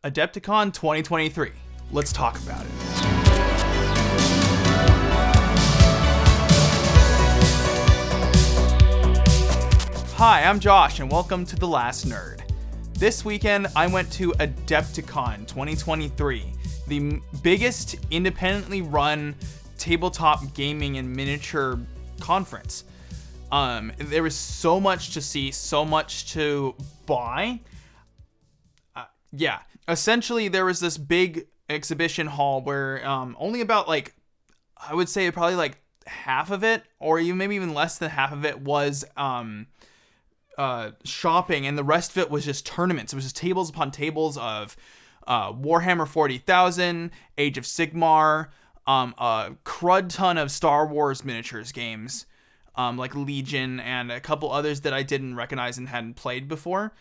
AdeptiCon 2023. Let's talk about it. Hi, I'm Josh, and welcome to The Last Nerd. This weekend, I went to AdeptiCon 2023, the biggest independently run tabletop gaming and miniature conference. There was so much to see, so much to buy. Essentially, there was this big exhibition hall where only about, I would say probably half of it, or even maybe even less than half of it was shopping, and the rest of it was just tournaments. It was just tables upon tables of Warhammer 40,000, Age of Sigmar, a crud ton of Star Wars miniatures games, like Legion, and a couple others that I didn't recognize and hadn't played before.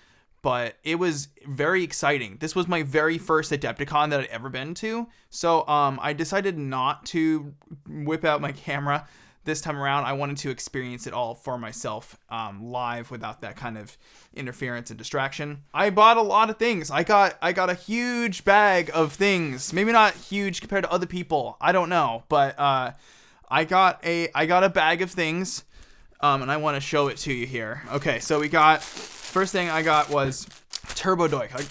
But it was very exciting. This was my very first Adepticon that I'd ever been to. So I decided not to whip out my camera this time around. I wanted to experience it all for myself live without that kind of interference and distraction. I bought a lot of things. I got a huge bag of things. Maybe not huge compared to other people. I don't know. But I got a bag of things. And I want to show it to you here. Okay, so first thing I got was Turbo Dork. I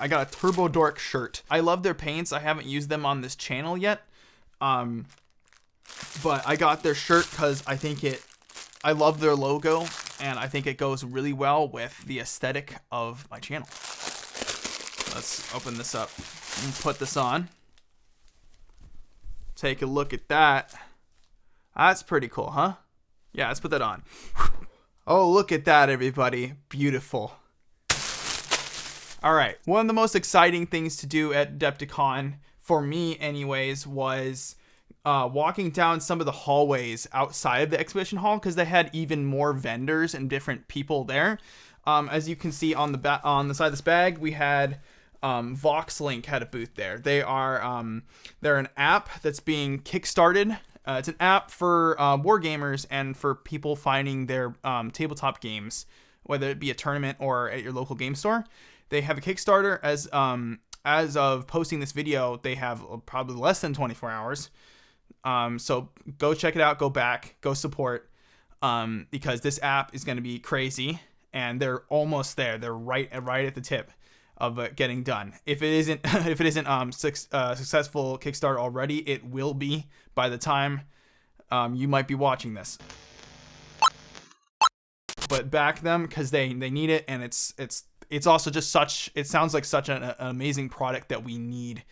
got a Turbo Dork shirt. I love their paints. I haven't used them on this channel yet. But I got their shirt because I love their logo, and I think it goes really well with the aesthetic of my channel. Let's open this up and put this on. Take a look at that. That's pretty cool, huh? Yeah, let's put that on. Oh, look at that, everybody. Beautiful. All right. One of the most exciting things to do at AdeptiCon, for me anyways, was walking down some of the hallways outside of the exhibition hall, because they had even more vendors and different people there. As you can see on the side of this bag, we had VoxLink had a booth there. They're an app that's being kickstarted. It's an app for war gamers and for people finding their tabletop games, whether it be a tournament or at your local game store. They have a Kickstarter. As of posting this video, they have probably less than 24 hours. So go check it out. Go back. Go support. Because this app is going to be crazy, and they're almost there. They're right at the tip of getting done. If it isn't successful Kickstarter already, it will be by the time you might be watching this. But back them, because they need it, and it's also just it sounds like such an amazing product that we need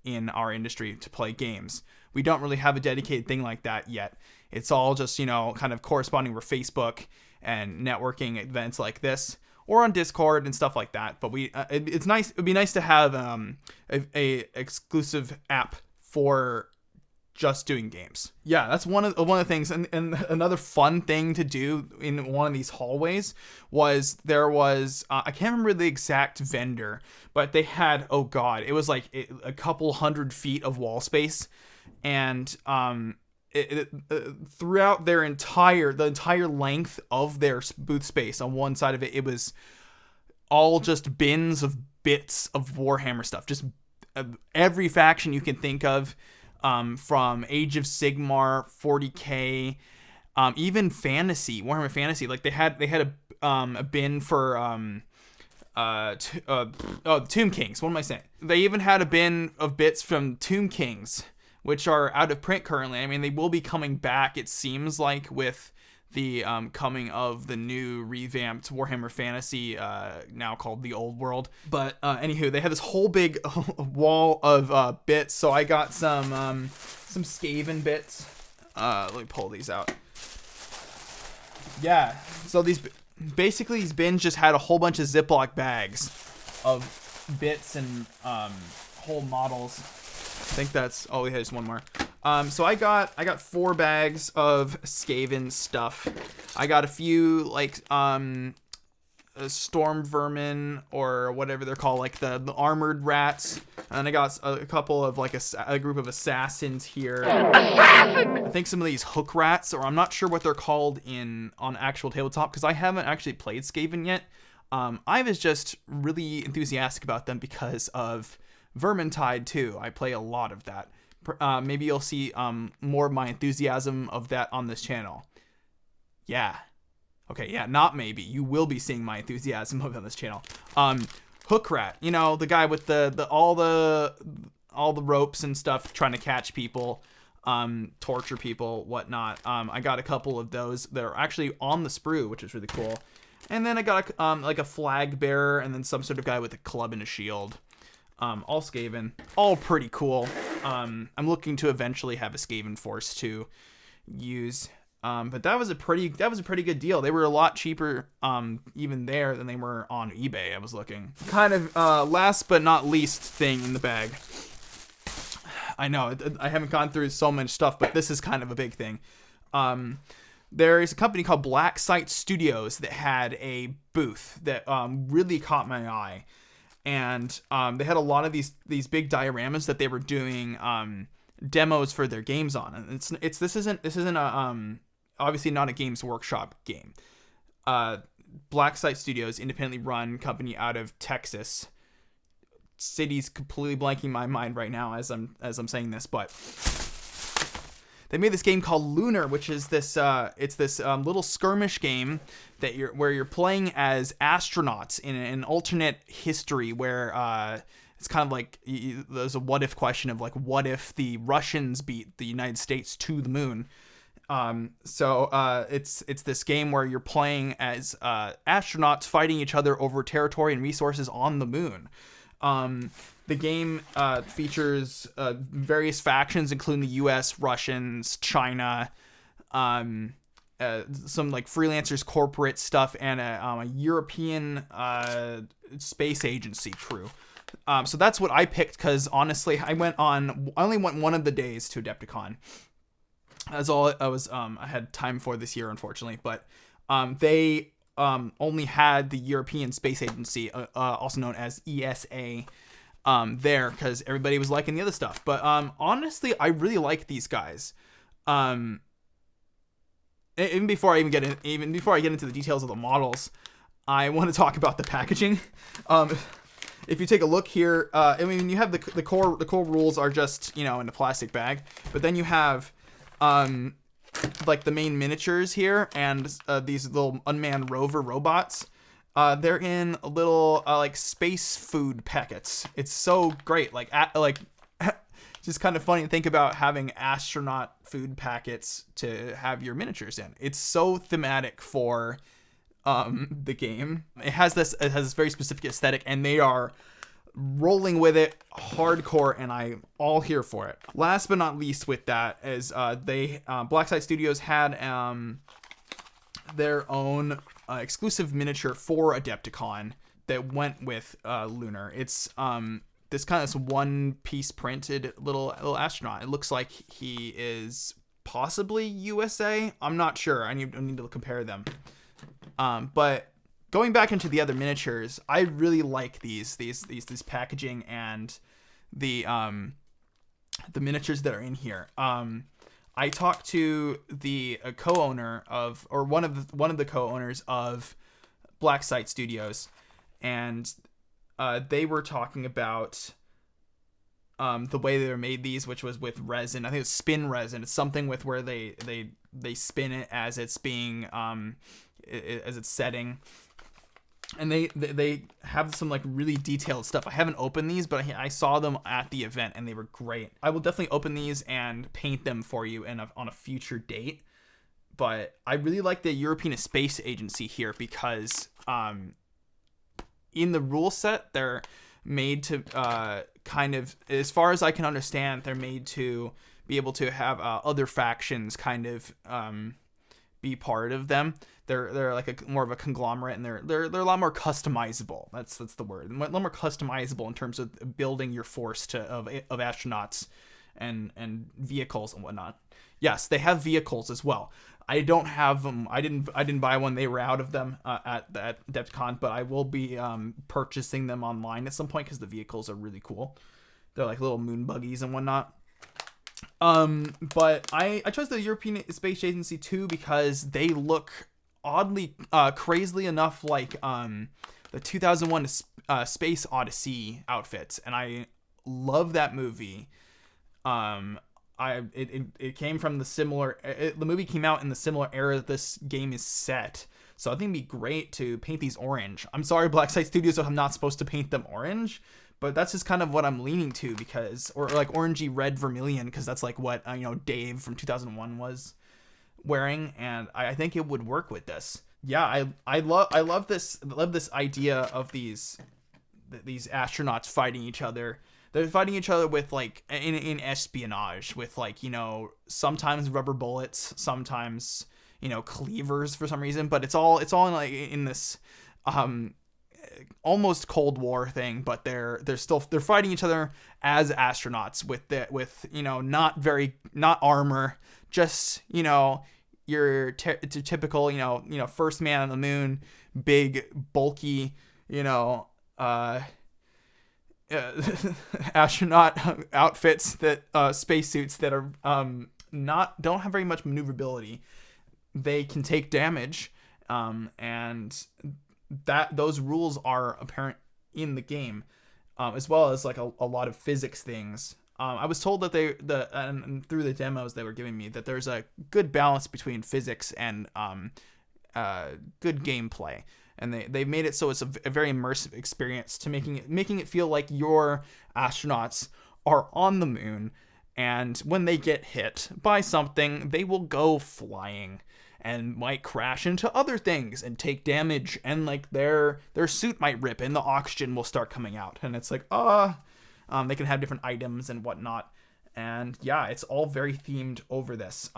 in our industry to play games. We don't really have a dedicated thing like that yet. It's all just, kind of corresponding with Facebook and networking events like this, or on Discord and stuff like that. But it's nice. It'd be nice to have a exclusive app for just doing games. Yeah, that's one of the things. And another fun thing to do in one of these hallways was I can't remember the exact vendor, but they had, oh god, it was like a couple 100 feet of wall space, and throughout the entire length of their booth space, on one side of it was all just bins of bits of Warhammer stuff, just every faction you can think of, from Age of Sigmar, 40k, even fantasy, Warhammer Fantasy. Like they had a bin for Tomb Kings. What am I saying? They even had a bin of bits from Tomb Kings, which are out of print currently. I mean, they will be coming back, it seems like, with the coming of the new revamped Warhammer Fantasy, now called the Old World. But anywho, they had this whole big wall of bits. So I got some Skaven bits. Let me pull these out. Yeah, so these bins just had a whole bunch of Ziploc bags of bits and whole models. I think that's, oh, we had just one more. So I got 4 bags of Skaven stuff. I got a few storm vermin, or whatever they're called, like the armored rats. And I got a couple of a group of assassins here. I think some of these hook rats, or I'm not sure what they're called on actual tabletop, because I haven't actually played Skaven yet. I was just really enthusiastic about them because of Vermintide 2. I play a lot of that. Maybe you'll see more of my enthusiasm of that on this channel. Yeah. Okay, yeah, not maybe. You will be seeing my enthusiasm of it on this channel. Hook Rat, you know, the guy with all the ropes and stuff trying to catch people, torture people, whatnot. I got a couple of those that are actually on the sprue, which is really cool. And then I got like a flag bearer and then some sort of guy with a club and a shield. All Skaven, all pretty cool. I'm looking to eventually have a Skaven force to use. But that was a pretty good deal. They were a lot cheaper even there than they were on eBay. I was looking. Kind of last but not least thing in the bag. I know I haven't gone through so much stuff, but this is kind of a big thing. There is a company called Black Site Studios that had a booth that really caught my eye. And they had a lot of these big dioramas that they were doing demos for their games on. And this isn't a obviously not a Games Workshop game. Black Site Studios, independently run company out of Texas. City's completely blanking my mind right now as I'm saying this, but they made this game called Lunar, which is this little skirmish game that where you're playing as astronauts in an alternate history where it's kind of like there's a what if question of like, what if the Russians beat the United States to the moon? It's this game where you're playing as astronauts fighting each other over territory and resources on the moon. The game features various factions, including the U.S., Russians, China, some like freelancers, corporate stuff, and a European space agency crew. So that's what I picked because honestly, I only went one of the days to AdeptiCon. That's all I was. I had time for this year, unfortunately, but they only had the European Space Agency, also known as ESA, there because everybody was liking the other stuff. But honestly, I really like these guys. Even before I get into the details of the models, I want to talk about the packaging. If you take a look here, I mean, you have the core rules are just, in a plastic bag, but then you have like the main miniatures here and these little unmanned rover robots. They're in little like space food packets. It's so great. Like just kind of funny to think about having astronaut food packets to have your miniatures in. It's so thematic for the game. It has this very specific aesthetic, and they are rolling with it hardcore, and I'm all here for it. Last but not least with that is Black Site Studios had their own exclusive miniature for Adepticon that went with Lunar. It's this kind of one piece printed little astronaut. It looks like he is possibly USA. I'm not sure. I need to compare them. But going back into the other miniatures, I really like these packaging and the miniatures that are in here. I talked to the co-owner of, or one of the co-owners of Black Site Studios, and they were talking about the way they made these, which was with resin. I think it's spin resin. It's something with where they spin it as it's being as it's setting. And they have some like really detailed stuff. I haven't opened these, but I saw them at the event and they were great. I will definitely open these and paint them for you on a future date. But I really like the European Space Agency here because in the rule set, they're made to kind of, as far as I can understand, they're made to be able to have other factions kind of be part of them. They're like more of a conglomerate, and they're a lot more customizable. That's the word. A lot more customizable in terms of building your force of astronauts and vehicles and whatnot. Yes, they have vehicles as well. I don't have them. I didn't buy one. They were out of them at AdeptiCon, but I will be purchasing them online at some point because the vehicles are really cool. They're like little moon buggies and whatnot. But I chose the European Space Agency too because they look oddly, crazily enough like the the 2001 Space Odyssey outfits, and I love that movie. It came from the movie came out in the similar era that this game is set. So I think it'd be great to paint these orange. I'm sorry, Blacksite Studios, I'm not supposed to paint them orange, but that's just kind of what I'm leaning to, because, or like orangey red vermilion, because that's like what Dave from 2001 was wearing, and I think it would work with this. Yeah, I love this idea of these astronauts fighting each other. They're fighting each other with like in espionage with like, sometimes rubber bullets, sometimes cleavers for some reason, but it's all in this almost Cold War thing, but they're fighting each other as astronauts with not armor, just your typical first man on the moon, big bulky astronaut outfits, that spacesuits that are don't have very much maneuverability. They can take damage, and those rules are apparent in the game, as well as like a lot of physics things. I was told that and through the demos they were giving me, that there's a good balance between physics and good gameplay, and they made it so it's a very immersive experience, to making it feel like your astronauts are on the moon, and when they get hit by something, they will go flying and might crash into other things and take damage, and like their suit might rip and the oxygen will start coming out, and it's like they can have different items and whatnot, and yeah, it's all very themed over this.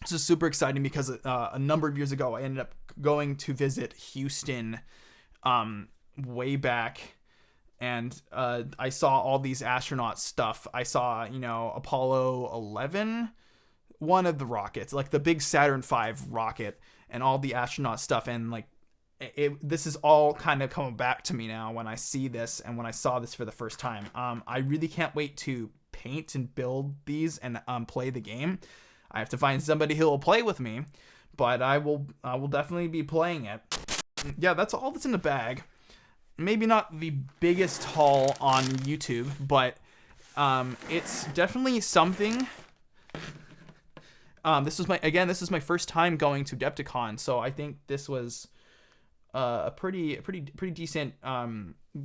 This is super exciting because a number of years ago I ended up going to visit Houston way back, and I saw all these astronaut stuff. I saw Apollo 11, one of the rockets, like the big Saturn V rocket, and all the astronaut stuff, and like this is all kind of coming back to me now when I see this, and when I saw this for the first time. I really can't wait to paint and build these and play the game. I have to find somebody who will play with me, but I will definitely be playing it. Yeah, that's all that's in the bag. Maybe not the biggest haul on YouTube, but it's definitely something. This is my first time going to AdeptiCon, so I think this was a pretty decent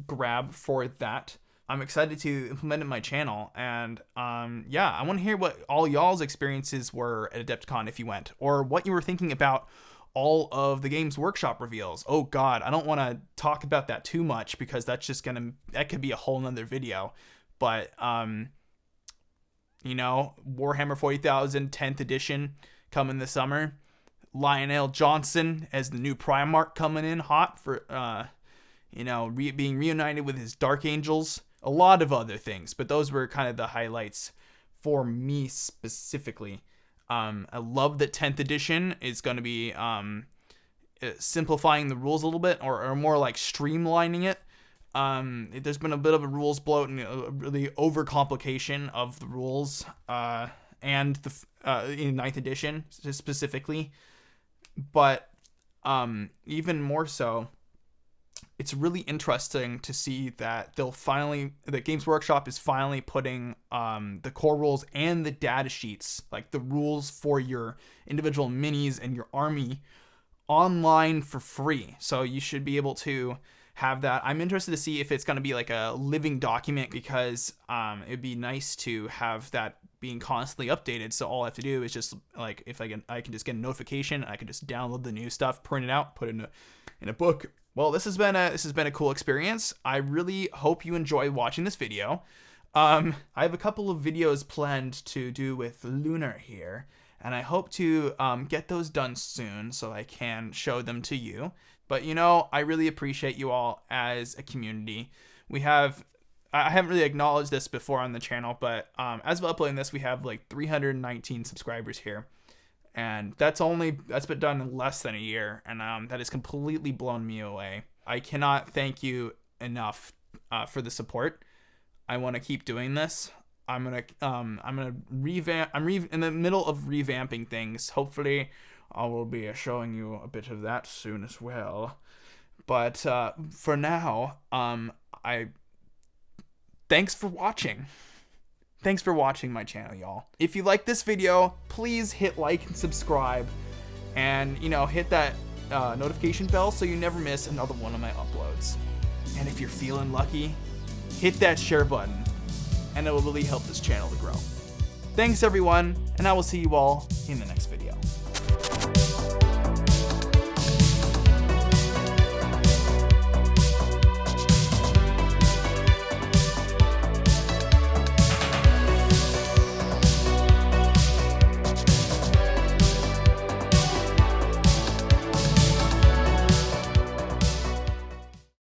grab for that. I'm excited to implement it in my channel, and yeah, I want to hear what all y'all's experiences were at AdeptiCon if you went, or what you were thinking about all of the Games Workshop reveals. Oh god, I don't want to talk about that too much, because that could be a whole nother video, but Warhammer 40,000 10th edition coming this summer. Lionel Johnson as the new Primarch coming in hot for being reunited with his Dark Angels. A lot of other things, but those were kind of the highlights for me specifically. I love that 10th edition is going to be simplifying the rules a little bit, or more like streamlining it. There's been a bit of a rules bloat and a really overcomplication of the rules, and in 9th edition specifically. But even more so, it's really interesting to see that that Games Workshop is finally putting the core rules and the data sheets, like the rules for your individual minis and your army, online for free. So you should be able to have that. I'm interested to see if it's going to be like a living document, because it'd be nice to have that being constantly updated. So all I have to do is just like, if I can just get a notification, I can just download the new stuff, print it out, put it in a book. Well, this has been a cool experience. I really hope you enjoy watching this video. I have a couple of videos planned to do with Lunar here, and I hope to get those done soon so I can show them to you. But I really appreciate you all as a community. I haven't really acknowledged this before on the channel, but as of uploading this, we have like 319 subscribers here. And that's been done in less than a year, and that has completely blown me away. I cannot thank you enough for the support. I want to keep doing this. I'm gonna revamp. I'm in the middle of revamping things. Hopefully, I will be showing you a bit of that soon as well. But for now, thanks for watching. Thanks for watching my channel, y'all. If you like this video, please hit like and subscribe, and hit that notification bell so you never miss another one of my uploads. And if you're feeling lucky, hit that share button, and it will really help this channel to grow. Thanks everyone, and I will see you all in the next video.